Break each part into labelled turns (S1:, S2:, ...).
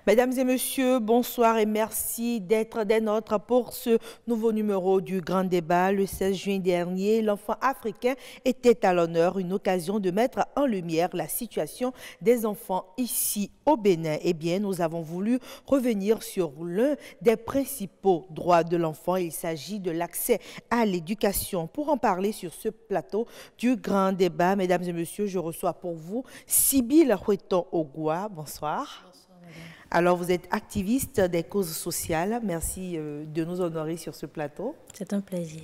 S1: Mesdames et messieurs, bonsoir et merci d'être des nôtres pour ce nouveau numéro du Grand Débat. Le 16 juin dernier, l'enfant africain était à l'honneur, une occasion de mettre en lumière la situation des enfants ici au Bénin. Eh bien, nous avons voulu revenir sur l'un des principaux droits de l'enfant. Il s'agit de l'accès à l'éducation. Pour en parler sur ce plateau du Grand Débat, mesdames et messieurs, je reçois pour vous Sybille Hueton-Ogua. Bonsoir. Alors, vous êtes activiste des causes sociales. Merci de nous honorer sur ce plateau.
S2: C'est un plaisir.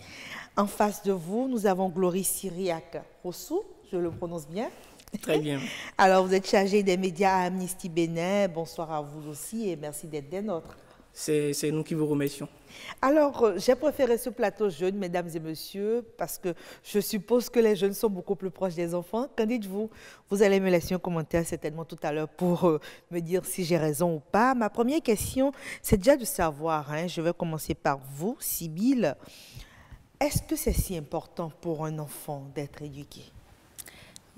S1: En face de vous, nous avons Glory Syriac Rossou, je le prononce bien.
S3: Très bien.
S1: Alors, vous êtes chargée des médias à Amnesty Bénin. Bonsoir à vous aussi et merci d'être des nôtres.
S3: C'est nous qui vous remercions.
S1: Alors, j'ai préféré ce plateau jeune, mesdames et messieurs, parce que je suppose que les jeunes sont beaucoup plus proches des enfants. Qu'en dites-vous? Vous allez me laisser un commentaire certainement tout à l'heure pour me dire si j'ai raison ou pas. Ma première question, c'est déjà de savoir, je vais commencer par vous, Sybille. Est-ce que c'est si important pour un enfant d'être éduqué?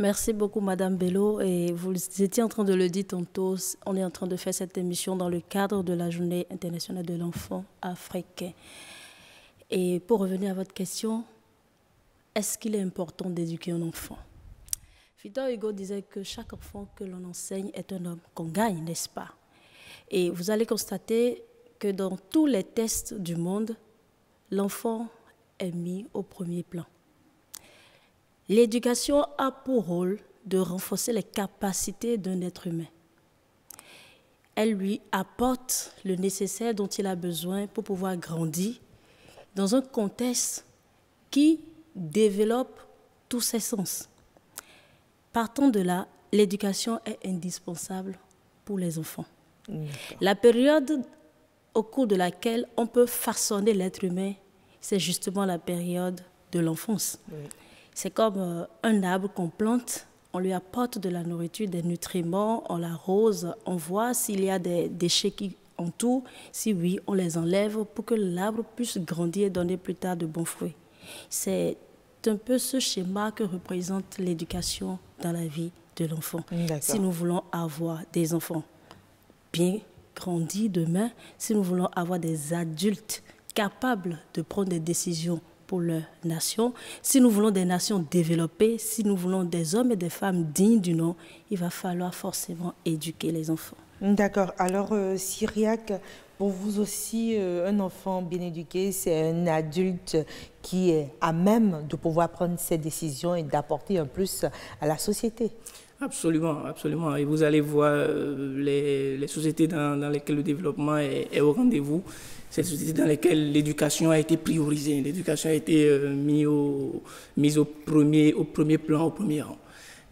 S2: Merci beaucoup, Madame Bello. Et vous étiez en train de le dire tantôt, on est en train de faire cette émission dans le cadre de la Journée internationale de l'enfant africain. Et pour revenir à votre question, est-ce qu'il est important d'éduquer un enfant? Victor Hugo disait que chaque enfant que l'on enseigne est un homme qu'on gagne, n'est-ce pas? Et vous allez constater que dans tous les tests du monde, l'enfant est mis au premier plan. L'éducation a pour rôle de renforcer les capacités d'un être humain. Elle lui apporte le nécessaire dont il a besoin pour pouvoir grandir dans un contexte qui développe tous ses sens. Partant de là, l'éducation est indispensable pour les enfants. La période au cours de laquelle on peut façonner l'être humain, c'est justement la période de l'enfance. C'est comme un arbre qu'on plante, on lui apporte de la nourriture, des nutriments, on l'arrose, on voit s'il y a des déchets qui entourent. Si oui, on les enlève pour que l'arbre puisse grandir et donner plus tard de bons fruits. C'est un peu ce schéma que représente l'éducation dans la vie de l'enfant. Si nous voulons avoir des enfants bien grandis demain, si nous voulons avoir des adultes capables de prendre des décisions pour leur nation. Si nous voulons des nations développées, si nous voulons des hommes et des femmes dignes du nom, il va falloir forcément éduquer les enfants.
S1: D'accord. Alors, Syriac, pour vous aussi, un enfant bien éduqué, c'est un adulte qui est à même de pouvoir prendre ses décisions et d'apporter un plus à la société.
S3: Absolument, absolument. Et vous allez voir les sociétés dans lesquelles le développement est au rendez-vous. C'est des sociétés dans lesquelles l'éducation a été priorisée, l'éducation a été mise au premier plan, au premier rang.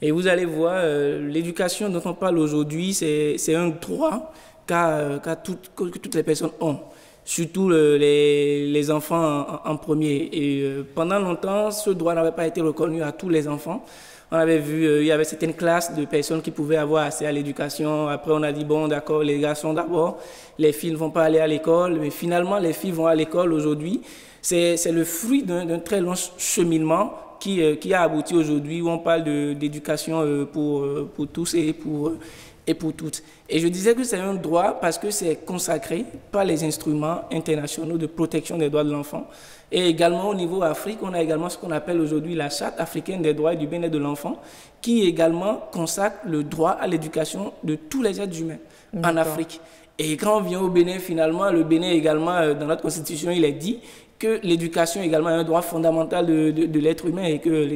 S3: Et vous allez voir, l'éducation dont on parle aujourd'hui, c'est un droit que toutes les personnes ont, surtout les enfants en premier. Et pendant longtemps, ce droit n'avait pas été reconnu à tous les enfants. On avait vu, il y avait certaines classes de personnes qui pouvaient avoir accès à l'éducation. Après, on a dit, bon, d'accord, les garçons d'abord, les filles ne vont pas aller à l'école. Mais finalement, les filles vont à l'école aujourd'hui. C'est le fruit d'un très long cheminement qui a abouti aujourd'hui, où on parle d'éducation pour tous et pour toutes. Et je disais que c'est un droit parce que c'est consacré par les instruments internationaux de protection des droits de l'enfant. Et également au niveau Afrique, on a également ce qu'on appelle aujourd'hui la Charte africaine des droits et du bien-être de l'enfant, qui également consacre le droit à l'éducation de tous les êtres humains en Afrique. Et quand on vient au Bénin, finalement, le Bénin également, dans notre constitution, il est dit que l'éducation également est un droit fondamental de l'être humain et que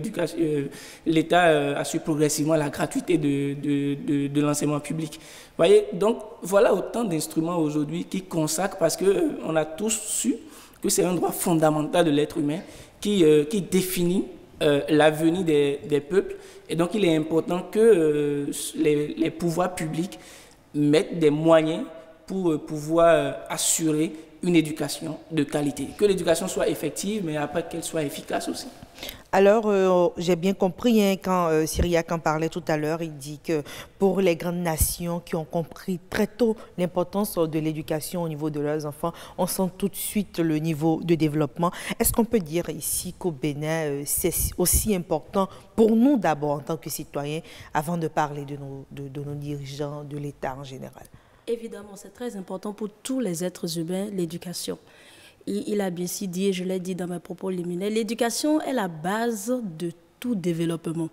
S3: l'État assure progressivement la gratuité de l'enseignement public. Vous voyez, donc voilà autant d'instruments aujourd'hui qui consacrent, parce qu'on a tous su que c'est un droit fondamental de l'être humain qui définit l'avenir des peuples. Et donc, il est important que les pouvoirs publics mettent des moyens pour pouvoir assurer une éducation de qualité. Que l'éducation soit effective, mais après qu'elle soit efficace aussi.
S1: Alors, j'ai bien compris, quand Syriac en parlait tout à l'heure, il dit que pour les grandes nations qui ont compris très tôt l'importance de l'éducation au niveau de leurs enfants, on sent tout de suite le niveau de développement. Est-ce qu'on peut dire ici qu'au Bénin, c'est aussi important pour nous d'abord en tant que citoyens, avant de parler de nos dirigeants, de l'État en général?
S2: Évidemment, c'est très important pour tous les êtres humains, l'éducation. Il a bien si dit, et je l'ai dit dans mes propos liminaires, l'éducation est la base de tout développement.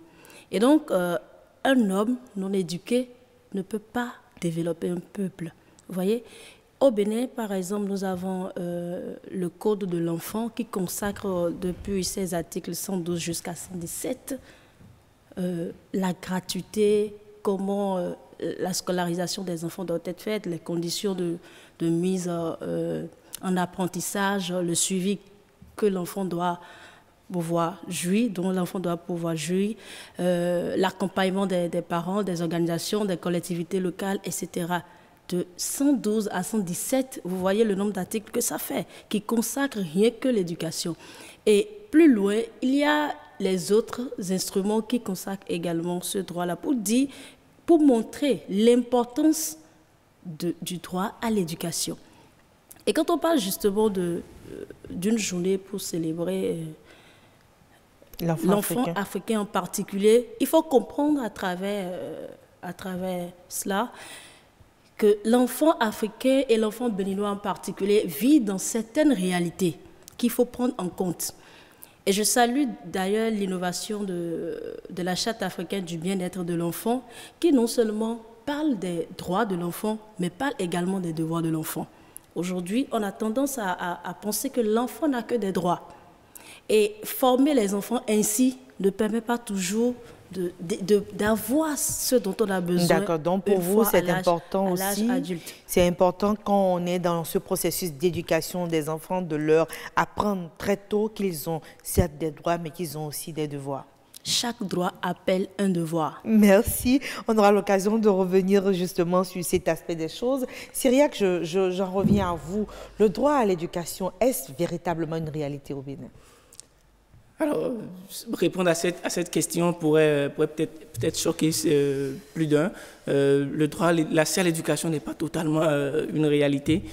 S2: Et donc, un homme non éduqué ne peut pas développer un peuple. Vous voyez, au Bénin, par exemple, nous avons le Code de l'enfant qui consacre depuis ses articles 112 jusqu'à 117 la gratuité, comment la scolarisation des enfants doit être faite, les conditions de mise en apprentissage, le suivi que l'enfant doit pouvoir jouir, dont l'enfant doit pouvoir jouir, l'accompagnement des parents, des organisations, des collectivités locales, etc. De 112 à 117, vous voyez le nombre d'articles que ça fait, qui consacrent rien que l'éducation. Et plus loin, il y a les autres instruments qui consacrent également ce droit-là pour montrer l'importance du droit à l'éducation. Et quand on parle justement d'une journée pour célébrer l'enfant africain en particulier, il faut comprendre à travers cela que l'enfant africain et l'enfant béninois en particulier vivent dans certaines réalités qu'il faut prendre en compte. Et je salue d'ailleurs l'innovation de la Charte africaine du bien-être de l'enfant, qui non seulement parle des droits de l'enfant, mais parle également des devoirs de l'enfant. Aujourd'hui, on a tendance à penser que l'enfant n'a que des droits. Et former les enfants ainsi ne permet pas toujours d'avoir ce dont on a besoin.
S1: D'accord, donc pour vous, c'est important aussi. C'est important quand on est dans ce processus d'éducation des enfants, de leur apprendre très tôt qu'ils ont certes des droits, mais qu'ils ont aussi des devoirs.
S2: Chaque droit appelle un devoir.
S1: Merci. On aura l'occasion de revenir justement sur cet aspect des choses. Cyriaque, j'en reviens à vous. Le droit à l'éducation, est-ce véritablement une réalité au Bénin?
S3: Alors, répondre à cette question pourrait peut-être choquer plus d'un. Le droit, l'accès à l'éducation n'est pas totalement une réalité.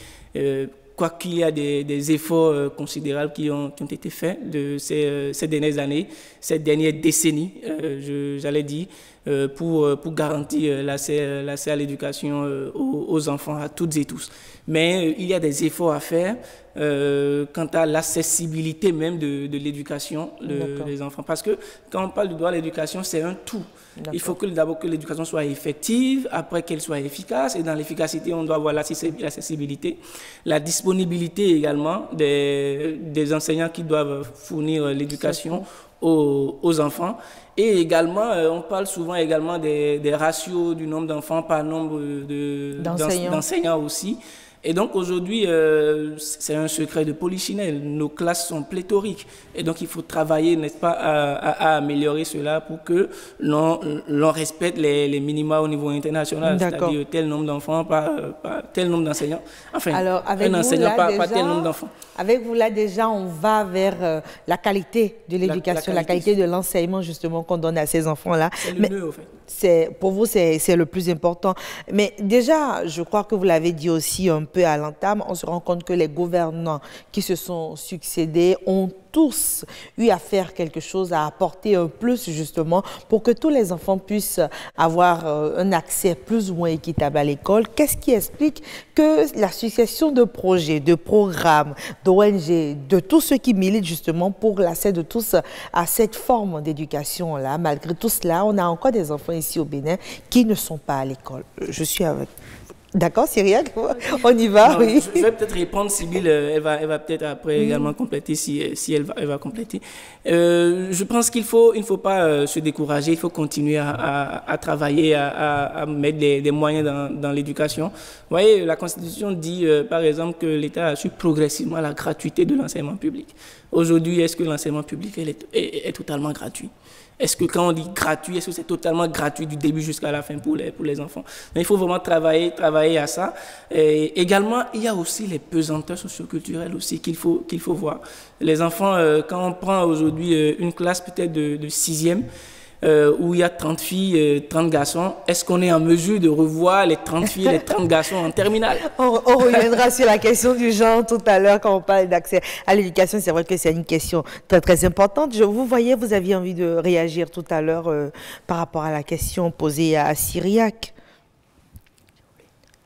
S3: Quoiqu'il y a des efforts considérables qui ont été faits ces dernières années, ces dernières décennies, j'allais dire, pour garantir l'accès à l'éducation aux enfants, à toutes et tous. Mais il y a des efforts à faire quant à l'accessibilité même de l'éducation des enfants. Parce que quand on parle du droit à l'éducation, c'est un tout. Il faut d'abord que l'éducation soit effective, après qu'elle soit efficace. Et dans l'efficacité, on doit avoir l'accessibilité, la disponibilité également des enseignants qui doivent fournir l'éducation aux enfants. Et également, on parle souvent également des ratios du nombre d'enfants par nombre d'enseignants aussi. Et donc aujourd'hui, c'est un secret de polichinelle. Nos classes sont pléthoriques. Et donc il faut travailler, n'est-ce pas, à améliorer cela pour que l'on respecte les minima au niveau international. C'est-à-dire tel nombre d'enfants par tel nombre d'enseignants. Enfin, alors, un enseignant par tel nombre d'enfants.
S1: Avec vous, là, déjà, on va vers la qualité de l'éducation, la qualité de l'enseignement, justement, qu'on donne à ces enfants-là.
S3: C'est le nœud, au fait.
S1: Pour vous, c'est le plus important. Mais déjà, je crois que vous l'avez dit aussi un peu à l'entame, on se rend compte que les gouvernants qui se sont succédés ont tous eu à faire quelque chose, à apporter un plus justement pour que tous les enfants puissent avoir un accès plus ou moins équitable à l'école. Qu'est-ce qui explique que la succession de projets, de programmes, d'ONG, de tous ceux qui militent justement pour l'accès de tous à cette forme d'éducation-là, malgré tout cela, on a encore des enfants ici au Bénin qui ne sont pas à l'école. Je suis avec... D'accord, Cyriaque, on y va,
S3: non,
S1: oui.
S3: Je vais peut-être répondre, Sybille, elle va peut-être après également compléter si elle va compléter. Je pense qu'il ne faut pas se décourager, il faut continuer à travailler, à mettre des moyens dans l'éducation. Vous voyez, la Constitution dit, par exemple, que l'État assure progressivement la gratuité de l'enseignement public. Aujourd'hui, est-ce que l'enseignement public est totalement gratuit? Est-ce que quand on dit gratuit, est-ce que c'est totalement gratuit du début jusqu'à la fin pour les enfants? Mais il faut vraiment travailler à ça. Et également, il y a aussi les pesanteurs socioculturelles aussi qu'il faut voir. Les enfants, quand on prend aujourd'hui une classe peut-être de 6e, où il y a 30 filles, 30 garçons, est-ce qu'on est en mesure de revoir les 30 filles et les 30 garçons en terminale?
S1: On reviendra sur la question du genre tout à l'heure quand on parle d'accès à l'éducation. C'est vrai que c'est une question très, très importante. Vous voyez, vous aviez envie de réagir tout à l'heure par rapport à la question posée à Cyriaque.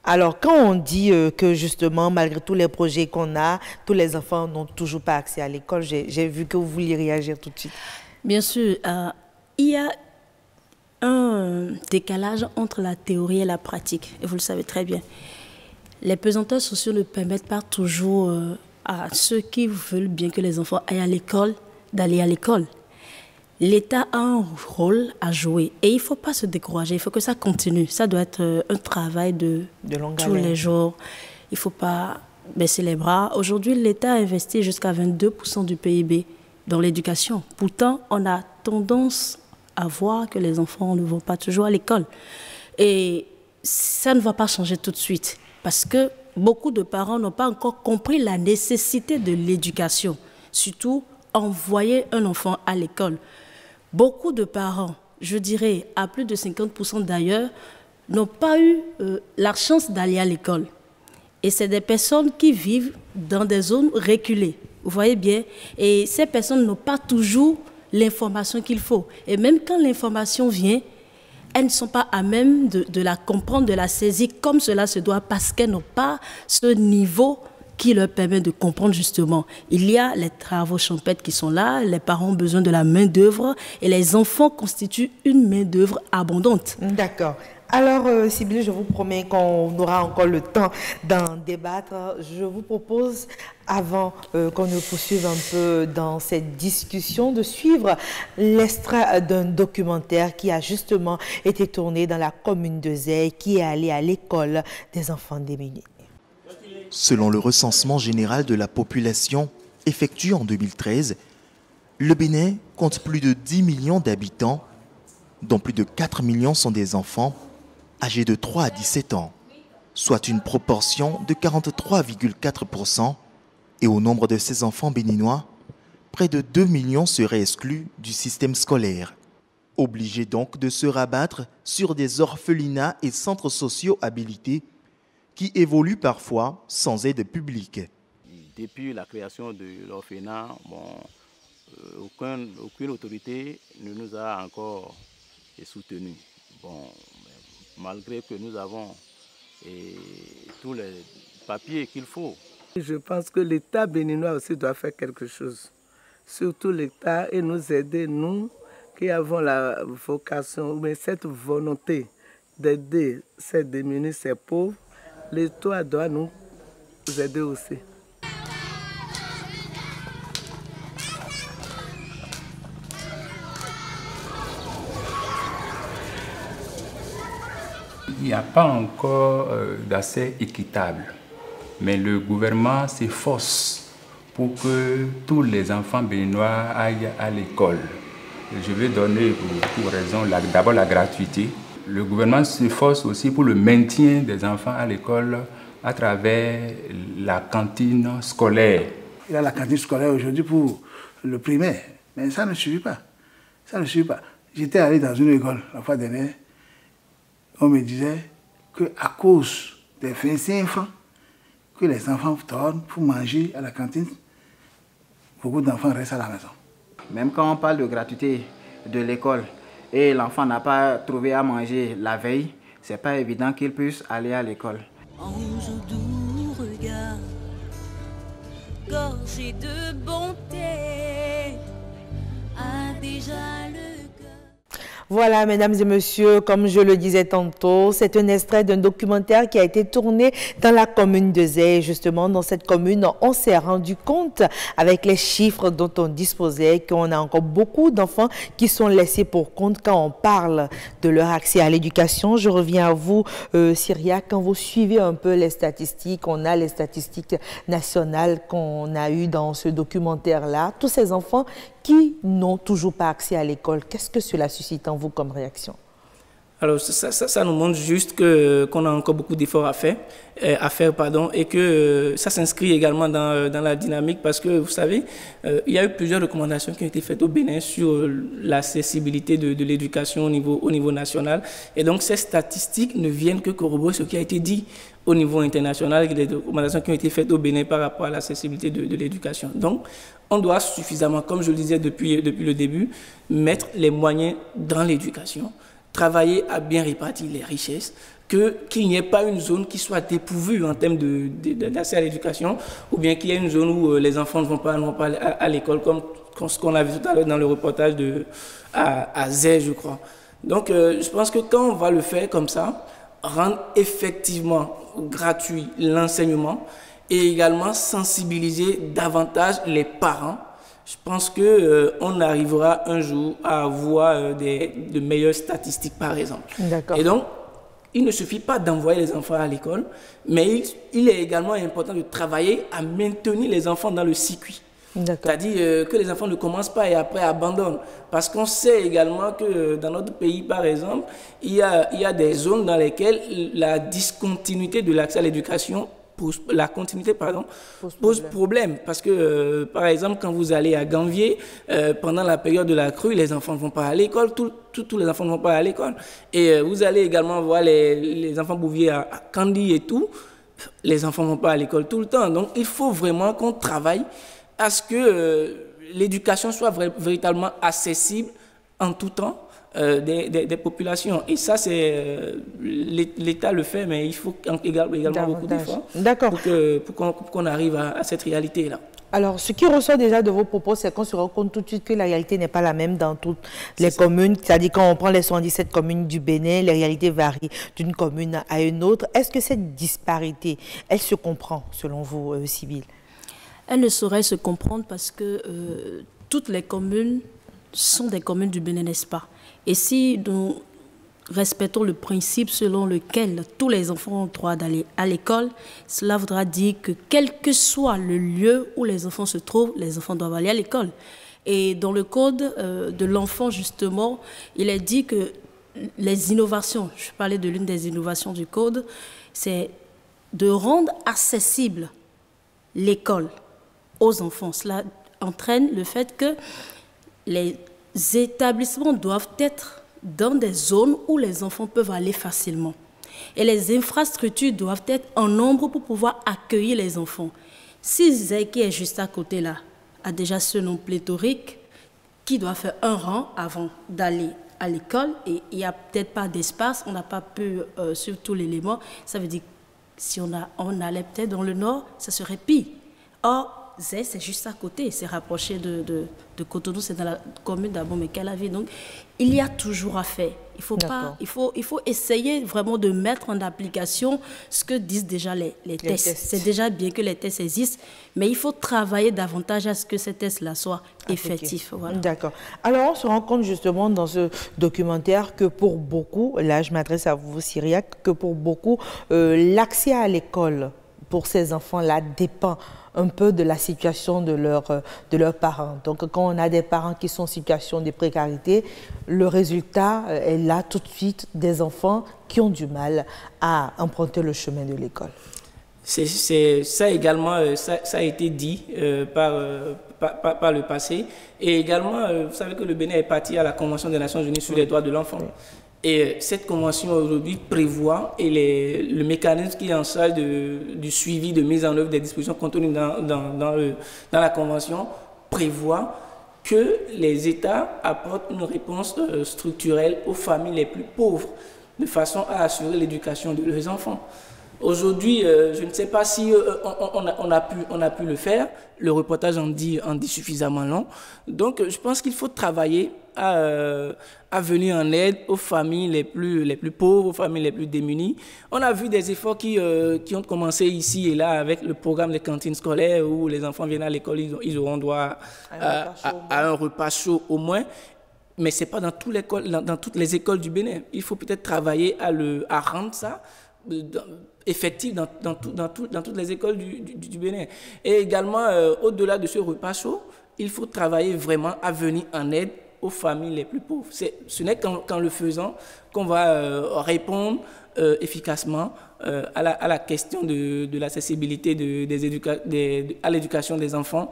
S1: Alors, quand on dit que justement, malgré tous les projets qu'on a, tous les enfants n'ont toujours pas accès à l'école, j'ai vu que vous vouliez réagir tout de suite.
S2: Bien sûr, il y a un décalage entre la théorie et la pratique, et vous le savez très bien. Les pesanteurs sociaux ne permettent pas toujours à ceux qui veulent bien que les enfants aillent à l'école, d'aller à l'école. L'État a un rôle à jouer et il ne faut pas se décourager, il faut que ça continue. Ça doit être un travail de tous les jours. Il ne faut pas baisser les bras. Aujourd'hui, l'État a investi jusqu'à 22% du PIB dans l'éducation. Pourtant, on a tendance à voir que les enfants ne vont pas toujours à l'école. Et ça ne va pas changer tout de suite parce que beaucoup de parents n'ont pas encore compris la nécessité de l'éducation, surtout envoyer un enfant à l'école. Beaucoup de parents, je dirais à plus de 50% d'ailleurs, n'ont pas eu la chance d'aller à l'école. Et c'est des personnes qui vivent dans des zones reculées, vous voyez bien. Et ces personnes n'ont pas toujours l'information qu'il faut. Et même quand l'information vient, elles ne sont pas à même de la comprendre, de la saisir comme cela se doit, parce qu'elles n'ont pas ce niveau qui leur permet de comprendre justement. Il y a les travaux champêtres qui sont là, les parents ont besoin de la main-d'œuvre et les enfants constituent une main-d'œuvre abondante.
S1: D'accord. Alors, Sibylle, je vous promets qu'on aura encore le temps d'en débattre. Je vous propose, avant qu'on ne poursuive un peu dans cette discussion, de suivre l'extrait d'un documentaire qui a justement été tourné dans la commune de Zeye, qui est allé à l'école des enfants démunis.
S4: Selon le recensement général de la population effectué en 2013, le Bénin compte plus de 10 millions d'habitants, dont plus de 4 millions sont des enfants âgés de 3 à 17 ans, soit une proportion de 43,4%. Et au nombre de ces enfants béninois, près de 2 millions seraient exclus du système scolaire. Obligés donc de se rabattre sur des orphelinats et centres sociaux habilités qui évoluent parfois sans aide publique.
S5: Depuis la création de l'orphelinat, aucune autorité ne nous a encore soutenus. Malgré que nous avons tous les papiers qu'il faut.
S6: Je pense que l'État béninois aussi doit faire quelque chose. Surtout l'État et nous aider, nous qui avons la vocation, mais cette volonté d'aider ces démunis, ces pauvres. L'État doit nous aider aussi.
S7: Il n'y a pas encore d'accès équitable, mais le gouvernement s'efforce pour que tous les enfants béninois aillent à l'école. Je vais donner pour raison d'abord la gratuité. Le gouvernement s'efforce aussi pour le maintien des enfants à l'école à travers la cantine scolaire.
S8: Il y a la cantine scolaire aujourd'hui pour le primaire, mais ça ne suffit pas. Ça ne suffit pas. J'étais allé dans une école la fois dernière, on me disait qu'à cause des 25 francs que les enfants donnent pour manger à la cantine, beaucoup d'enfants restent à la maison.
S9: Même quand on parle de gratuité de l'école, et l'enfant n'a pas trouvé à manger la veille, c'est pas évident qu'il puisse aller à l'école.
S10: Ange doux regard, gorgé de bonté, a déjà le
S1: Voilà, mesdames et messieurs, comme je le disais tantôt, c'est un extrait d'un documentaire qui a été tourné dans la commune de Zeye. Justement, dans cette commune, on s'est rendu compte, avec les chiffres dont on disposait, qu'on a encore beaucoup d'enfants qui sont laissés pour compte quand on parle de leur accès à l'éducation. Je reviens à vous, Syria, quand vous suivez un peu les statistiques, on a les statistiques nationales qu'on a eues dans ce documentaire-là. Tous ces enfants qui n'ont toujours pas accès à l'école, qu'est-ce que cela suscite en vous comme réaction?
S3: Alors, ça nous montre juste qu'on a encore beaucoup d'efforts à faire, et que ça s'inscrit également dans la dynamique parce que, vous savez, il y a eu plusieurs recommandations qui ont été faites au Bénin sur l'accessibilité de l'éducation au niveau national. Et donc, ces statistiques ne viennent que corroborer ce qui a été dit au niveau international, les recommandations qui ont été faites au Bénin par rapport à l'accessibilité de l'éducation. Donc, on doit suffisamment, comme je le disais depuis le début, mettre les moyens dans l'éducation, travailler à bien répartir les richesses, qu'il n'y ait pas une zone qui soit dépourvue en termes d'accès à l'éducation, ou bien qu'il y ait une zone où les enfants ne vont pas à l'école, comme ce qu'on a vu tout à l'heure dans le reportage à Zé, je crois. Donc, je pense que quand on va le faire comme ça, rendre effectivement gratuit l'enseignement et également sensibiliser davantage les parents, je pense qu'on arrivera un jour à avoir de meilleures statistiques, par exemple. Et donc, il ne suffit pas d'envoyer les enfants à l'école, mais il est également important de travailler à maintenir les enfants dans le circuit. C'est-à-dire que les enfants ne commencent pas et après abandonnent. Parce qu'on sait également que dans notre pays, par exemple, il y a des zones dans lesquelles la discontinuité de l'accès à l'éducation pose problème. Parce que, par exemple, quand vous allez à Ganvier, pendant la période de la crue, les enfants ne vont pas à l'école, tous les enfants ne vont pas à l'école. Et vous allez également voir les enfants Bouvier à Candy et tout, les enfants ne vont pas à l'école tout le temps. Donc, il faut vraiment qu'on travaille à ce que l'éducation soit véritablement accessible en tout temps des populations. Et ça, l'État le fait, mais il faut également beaucoup d'efforts pour qu'on arrive à cette réalité-là.
S1: Alors, ce qui ressort déjà de vos propos, c'est qu'on se rend compte tout de suite que la réalité n'est pas la même dans toutes les communes. C'est-à-dire, quand on prend les 77 communes du Bénin, les réalités varient d'une commune à une autre. Est-ce que cette disparité, elle se comprend, selon vous, Sibylle?
S2: Elle ne saurait se comprendre parce que toutes les communes sont des communes du Bénin, n'est-ce pas? Et si nous respectons le principe selon lequel tous les enfants ont droit d'aller à l'école, cela voudra dire que quel que soit le lieu où les enfants se trouvent, les enfants doivent aller à l'école. Et dans le code de l'enfant, justement, il est dit que les innovations, je parlais de l'une des innovations du code, c'est de rendre accessible l'école aux enfants. Cela entraîne le fait que les établissements doivent être dans des zones où les enfants peuvent aller facilement. Et les infrastructures doivent être en nombre pour pouvoir accueillir les enfants. Si Zé, qui est juste à côté là, a déjà ce nom pléthorique, qui doit faire un rang avant d'aller à l'école, et il n'y a peut-être pas d'espace, on n'a pas pu suivre tous l'élément, ça veut dire que si on allait peut-être dans le nord, ça serait pire. Or, Zé, c'est juste à côté, c'est rapproché de Cotonou, c'est dans la commune d'Abomey-Calavi. Donc, il y a toujours à faire. Il faut essayer vraiment de mettre en application ce que disent déjà les tests. C'est déjà bien que les tests existent, mais il faut travailler davantage à ce que ces tests-là soient effectifs. Voilà.
S1: D'accord. Alors, on se rend compte justement dans ce documentaire que pour beaucoup, là je m'adresse à vous, Cyriaque, que pour beaucoup, l'accès à l'école pour ces enfants-là dépend un peu de la situation de leurs parents. Donc, quand on a des parents qui sont en situation de précarité, le résultat est là tout de suite des enfants qui ont du mal à emprunter le chemin de l'école.
S3: Ça également, ça a été dit par le passé. Et également, vous savez que le Bénin est parti à la Convention des Nations Unies sur les droits de l'enfant. Et cette convention aujourd'hui prévoit, et le mécanisme qui est en charge du suivi de mise en œuvre des dispositions contenues dans la convention prévoit que les États apportent une réponse structurelle aux familles les plus pauvres de façon à assurer l'éducation de leurs enfants. Aujourd'hui, je ne sais pas si on a pu le faire. Le reportage en dit suffisamment long. Donc, je pense qu'il faut travailler à venir en aide aux familles les plus pauvres, aux familles les plus démunies. On a vu des efforts qui ont commencé ici et là avec le programme des cantines scolaires où les enfants viennent à l'école, ils auront droit à un repas chaud au moins. Mais ce n'est pas dans toutes les écoles du Bénin. Il faut peut-être travailler à rendre ça effectif dans toutes les écoles du Bénin. Et également, au-delà de ce repas chaud, il faut travailler vraiment à venir en aide aux familles les plus pauvres. Ce n'est qu'en le faisant qu'on va répondre efficacement à la question de l'accessibilité à l'éducation des enfants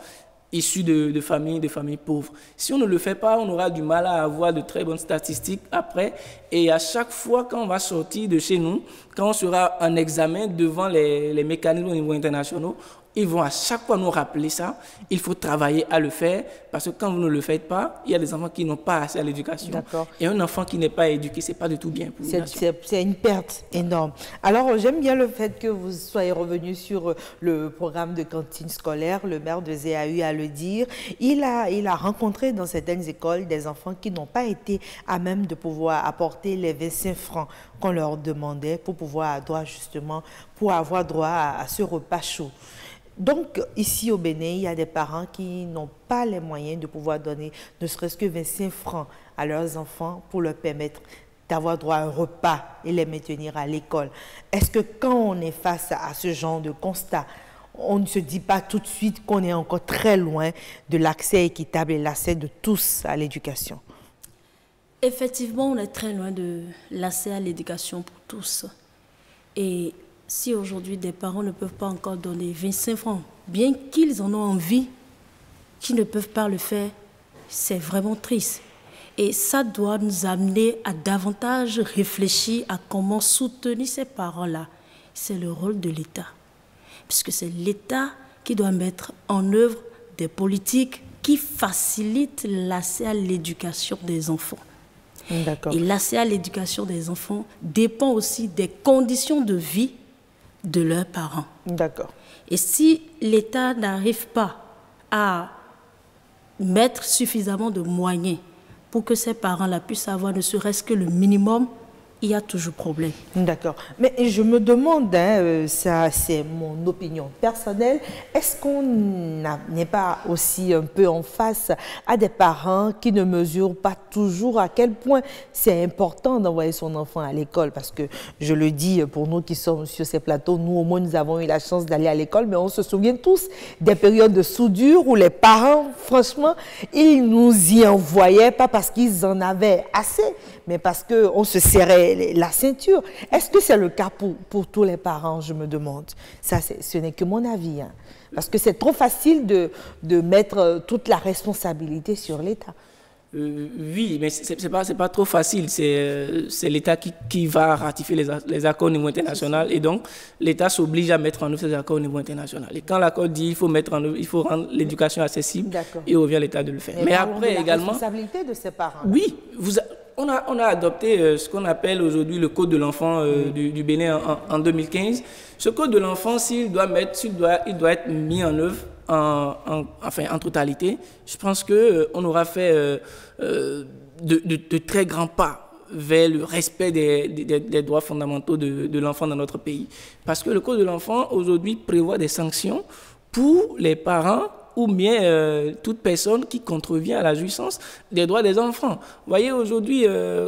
S3: issus de familles pauvres. Si on ne le fait pas, on aura du mal à avoir de très bonnes statistiques après. Et à chaque fois quand on va sortir de chez nous, quand on sera en examen devant les mécanismes au niveau international, ils vont à chaque fois nous rappeler ça. Il faut travailler à le faire parce que quand vous ne le faites pas, il y a des enfants qui n'ont pas accès à l'éducation. Et un enfant qui n'est pas éduqué, ce n'est pas du tout bien pour une nation.
S1: C'est une perte énorme. Alors, j'aime bien le fait que vous soyez revenu sur le programme de cantine scolaire. Le maire de Zéa a eu à le dire. Il a rencontré dans certaines écoles des enfants qui n'ont pas été à même de pouvoir apporter les 25 francs qu'on leur demandait pour pouvoir avoir droit à ce repas chaud. Donc, ici au Bénin, il y a des parents qui n'ont pas les moyens de pouvoir donner ne serait-ce que 25 francs à leurs enfants pour leur permettre d'avoir droit à un repas et les maintenir à l'école. Est-ce que quand on est face à ce genre de constat, on ne se dit pas tout de suite qu'on est encore très loin de l'accès équitable et l'accès de tous à l'éducation?
S2: Effectivement, on est très loin de l'accès à l'éducation pour tous. Et si aujourd'hui des parents ne peuvent pas encore donner 25 francs, bien qu'ils en ont envie, qu'ils ne peuvent pas le faire, c'est vraiment triste. Et ça doit nous amener à davantage réfléchir à comment soutenir ces parents-là. C'est le rôle de l'État. Puisque c'est l'État qui doit mettre en œuvre des politiques qui facilitent l'accès à l'éducation des enfants. Et l'accès à l'éducation des enfants dépend aussi des conditions de vie de leurs parents. Et si l'État n'arrive pas à mettre suffisamment de moyens pour que ces parents-là puissent avoir ne serait-ce que le minimum, il y a toujours problème.
S1: D'accord. Mais je me demande, ça c'est mon opinion personnelle, est-ce qu'on n'est pas aussi un peu en face à des parents qui ne mesurent pas toujours à quel point c'est important d'envoyer son enfant à l'école? Parce que je le dis pour nous qui sommes sur ces plateaux, nous au moins nous avons eu la chance d'aller à l'école, mais on se souvient tous des périodes de soudure où les parents, franchement, ils nous y envoyaient, pas parce qu'ils en avaient assez, mais parce qu'on se serrait la ceinture. Est-ce que c'est le cas pour tous les parents, je me demande? Ça, ce n'est que mon avis. Hein. Parce que c'est trop facile de mettre toute la responsabilité sur l'État.
S3: Oui, mais c'est pas trop facile. C'est l'État qui va ratifier les accords au niveau international. Et donc, l'État s'oblige à mettre en œuvre ces accords au niveau international. Et quand l'accord dit qu'il faut rendre l'éducation accessible, il revient à l'État de le faire. Mais après, également...
S1: la responsabilité de ces parents.
S3: Oui, on a adopté ce qu'on appelle aujourd'hui le Code de l'enfant du Bénin en 2015. Ce Code de l'enfant, il doit être mis en œuvre en totalité. Je pense qu'on aura fait de très grands pas vers le respect des droits fondamentaux de l'enfant dans notre pays. Parce que le Code de l'enfant, aujourd'hui, prévoit des sanctions pour les parents ou bien toute personne qui contrevient à la jouissance des droits des enfants. Vous voyez, aujourd'hui,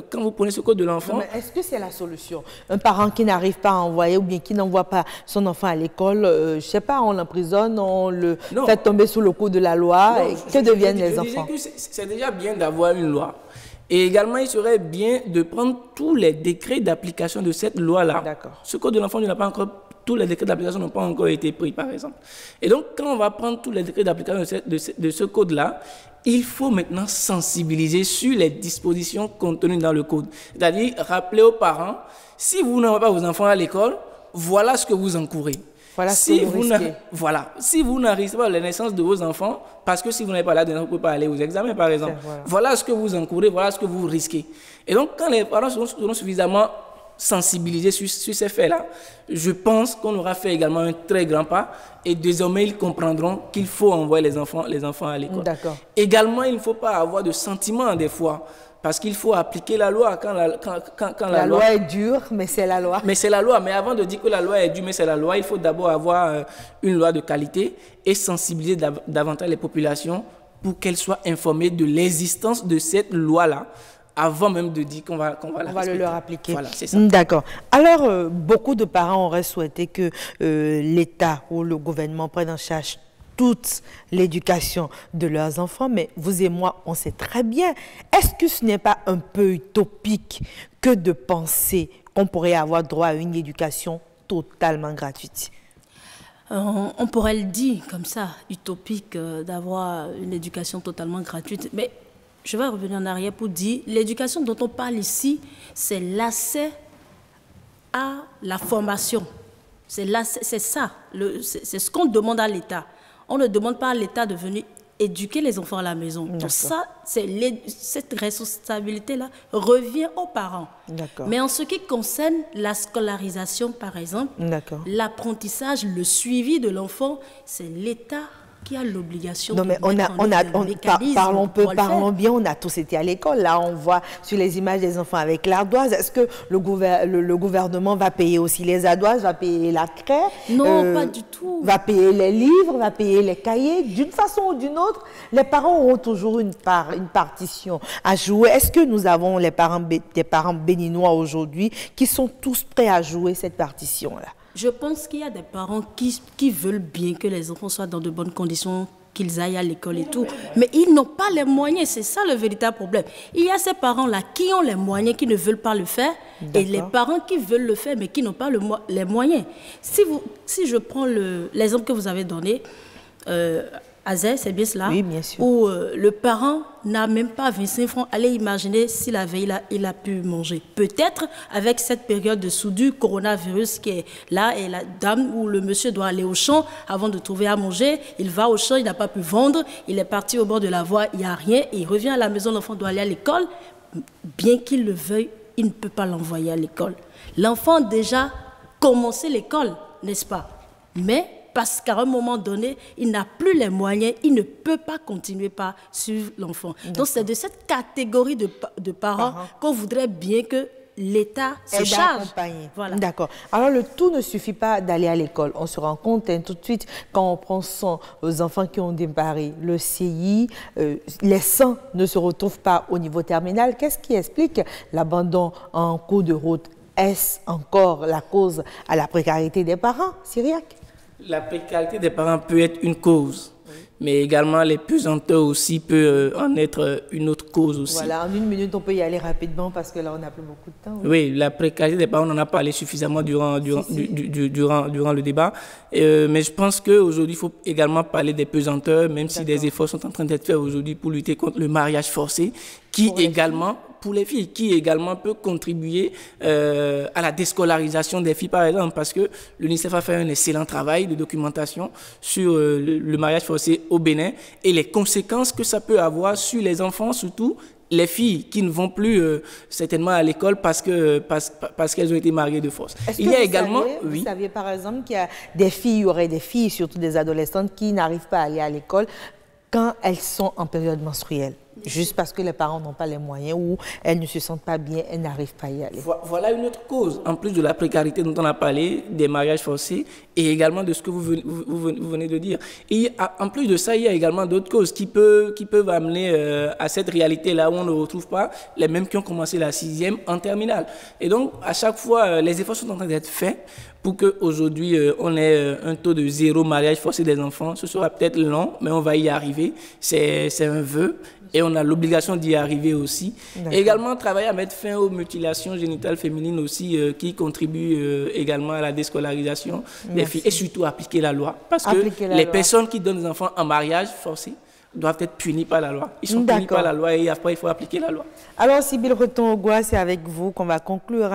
S3: quand vous prenez ce code de l'enfant...
S1: Est-ce que c'est la solution? Un parent qui n'arrive pas à envoyer ou bien qui n'envoie pas son enfant à l'école, je ne sais pas, on l'emprisonne, on le fait tomber sous le coup de la loi, que deviennent les enfants?
S3: C'est déjà bien d'avoir une loi. Et également, il serait bien de prendre tous les décrets d'application de cette loi-là. Ce code de l'enfant n'a pas encore... Tous les décrets d'application n'ont pas encore été pris, par exemple. Et donc, quand on va prendre tous les décrets d'application de ce code-là, il faut maintenant sensibiliser sur les dispositions contenues dans le code. C'est-à-dire, rappeler aux parents, si vous n'envoyez pas vos enfants à l'école, voilà ce que vous encourez.
S1: Voilà ce que vous risquez.
S3: Si vous n'arrivez pas à la naissance de vos enfants, parce que si vous n'avez pas là, vous ne pouvez pas aller aux examens, par exemple. Voilà ce que vous encourez, voilà ce que vous risquez. Et donc, quand les parents seront suffisamment sensibiliser sur ces faits-là, je pense qu'on aura fait également un très grand pas et désormais ils comprendront qu'il faut envoyer les enfants à l'école. Également, il ne faut pas avoir de sentiments des fois parce qu'il faut appliquer la loi quand la
S1: loi est dure, mais c'est la loi.
S3: Mais c'est la loi. Mais avant de dire que la loi est dure, mais c'est la loi, il faut d'abord avoir une loi de qualité et sensibiliser davantage les populations pour qu'elles soient informées de l'existence de cette loi-là, avant même de dire qu'on va
S1: le leur appliquer.
S3: Voilà, c'est ça.
S1: D'accord. Alors, beaucoup de parents auraient souhaité que l'État ou le gouvernement prenne en charge toute l'éducation de leurs enfants, mais vous et moi, on sait très bien. Est-ce que ce n'est pas un peu utopique que de penser qu'on pourrait avoir droit à une éducation totalement gratuite?
S2: On pourrait le dire comme ça, utopique, d'avoir une éducation totalement gratuite, mais je vais revenir en arrière pour dire, l'éducation dont on parle ici, c'est l'accès à la formation. C'est ça, c'est ce qu'on demande à l'État. On ne demande pas à l'État de venir éduquer les enfants à la maison. Donc ça, cette responsabilité-là revient aux parents. Mais en ce qui concerne la scolarisation, par exemple, l'apprentissage, le suivi de l'enfant, c'est l'État qui a l'obligation de mettre en œuvre un mécanisme.
S1: Parlons bien, on a tous été à l'école. Là, on voit sur les images des enfants avec l'ardoise. Est-ce que le gouvernement va payer aussi les ardoises, va payer la craie?
S2: Non, pas du tout.
S1: Va payer les livres, va payer les cahiers. D'une façon ou d'une autre, les parents auront toujours une partition à jouer. Est-ce que nous avons des parents béninois aujourd'hui qui sont tous prêts à jouer cette partition-là?
S2: Je pense qu'il y a des parents qui veulent bien que les enfants soient dans de bonnes conditions, qu'ils aillent à l'école et tout. Mais ils n'ont pas les moyens, c'est ça le véritable problème. Il y a ces parents-là qui ont les moyens, qui ne veulent pas le faire, et les parents qui veulent le faire, mais qui n'ont pas les moyens. Si je prends l'exemple que vous avez donné, Azé, c'est bien cela?
S1: Oui, bien sûr.
S2: Où le parent n'a même pas 25 francs. Allez imaginer si la veille, il a pu manger. Peut-être avec cette période de soudure, coronavirus qui est là, et la dame ou le monsieur doit aller au champ avant de trouver à manger. Il va au champ, il n'a pas pu vendre. Il est parti au bord de la voie, il n'y a rien. Il revient à la maison, l'enfant doit aller à l'école. Bien qu'il le veuille, il ne peut pas l'envoyer à l'école. L'enfant a déjà commencé l'école, n'est-ce pas? Mais parce qu'à un moment donné, il n'a plus les moyens, il ne peut pas continuer par suivre l'enfant. Donc c'est de cette catégorie de parents qu'on voudrait bien que l'État se charge.
S1: Voilà. D'accord. Alors le tout ne suffit pas d'aller à l'école. On se rend compte tout de suite quand on prend soin aux enfants qui ont démarré le CI, les 100 ne se retrouvent pas au niveau terminal. Qu'est-ce qui explique l'abandon en cours de route? Est-ce encore la cause à la précarité des parents, Cyriaque?
S3: La précarité des parents peut être une cause, mais également les pesanteurs aussi peut en être une autre cause aussi.
S1: Voilà, en une minute, on peut y aller rapidement parce que là, on n'a plus beaucoup de temps.
S3: Oui, la précarité des parents, on en a parlé suffisamment durant le débat. Mais je pense qu'aujourd'hui, il faut également parler des pesanteurs, même si des efforts sont en train d'être faits aujourd'hui pour lutter contre le mariage forcé, qui également... pour les filles, qui également peut contribuer à la déscolarisation des filles, par exemple, parce que l'UNICEF a fait un excellent travail de documentation sur le mariage forcé au Bénin et les conséquences que ça peut avoir sur les enfants, surtout les filles qui ne vont plus certainement à l'école parce qu'elles ont été mariées de force.
S1: Il y a également... Vous saviez par exemple qu'il y a il y aurait des filles, surtout des adolescentes, qui n'arrivent pas à aller à l'école quand elles sont en période menstruelle? Juste parce que les parents n'ont pas les moyens ou elles ne se sentent pas bien, elles n'arrivent pas à y aller.
S3: Voilà une autre cause, en plus de la précarité dont on a parlé, des mariages forcés et également de ce que vous venez de dire. Et en plus de ça, il y a également d'autres causes qui peuvent amener à cette réalité-là où on ne retrouve pas les mêmes qui ont commencé la 6e en terminale. Et donc, à chaque fois, les efforts sont en train d'être faits pour qu'aujourd'hui, on ait un taux de 0 mariage forcé des enfants. Ce sera peut-être long, mais on va y arriver. C'est un vœu. Et on a l'obligation d'y arriver aussi. Et également, travailler à mettre fin aux mutilations génitales féminines aussi, qui contribuent également à la déscolarisation des filles. Et surtout, appliquer la loi. Parce que les personnes qui donnent des enfants en mariage forcé doivent être punies par la loi. Ils sont punis par la loi et après, il faut appliquer la loi.
S1: Alors, Sybille Reton-Ogwa, c'est avec vous qu'on va conclure.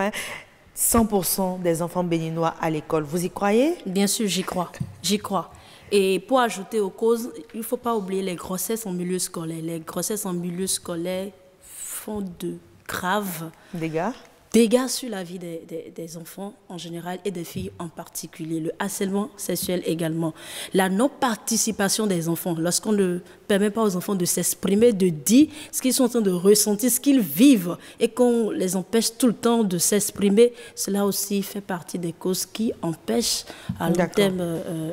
S1: 100% des enfants béninois à l'école. Vous y croyez?
S2: Bien sûr, j'y crois. J'y crois. Et pour ajouter aux causes, il ne faut pas oublier les grossesses en milieu scolaire. Les grossesses en milieu scolaire font de graves dégâts sur la vie des enfants en général et des filles en particulier. Le harcèlement sexuel également. La non-participation des enfants, lorsqu'on ne permet pas aux enfants de s'exprimer, de dire ce qu'ils sont en train de ressentir, ce qu'ils vivent, et qu'on les empêche tout le temps de s'exprimer, cela aussi fait partie des causes qui empêchent à long terme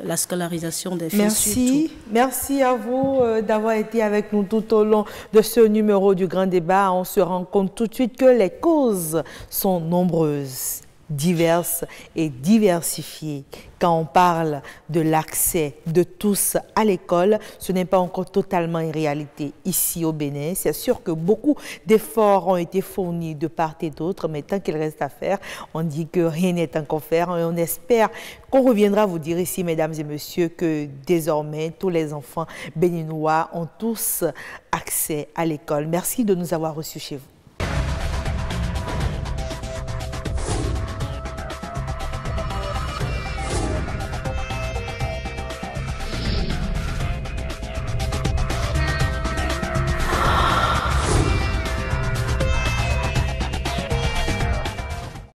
S2: la scolarisation des filles.
S1: Merci. Merci à vous d'avoir été avec nous tout au long de ce numéro du Grand Débat. On se rend compte tout de suite que les causes sont nombreuses, diverses et diversifiées. Quand on parle de l'accès de tous à l'école, ce n'est pas encore totalement une réalité ici au Bénin. C'est sûr que beaucoup d'efforts ont été fournis de part et d'autre, mais tant qu'il reste à faire, on dit que rien n'est encore fait. Et on espère qu'on reviendra vous dire ici, mesdames et messieurs, que désormais, tous les enfants béninois ont tous accès à l'école. Merci de nous avoir reçus chez vous.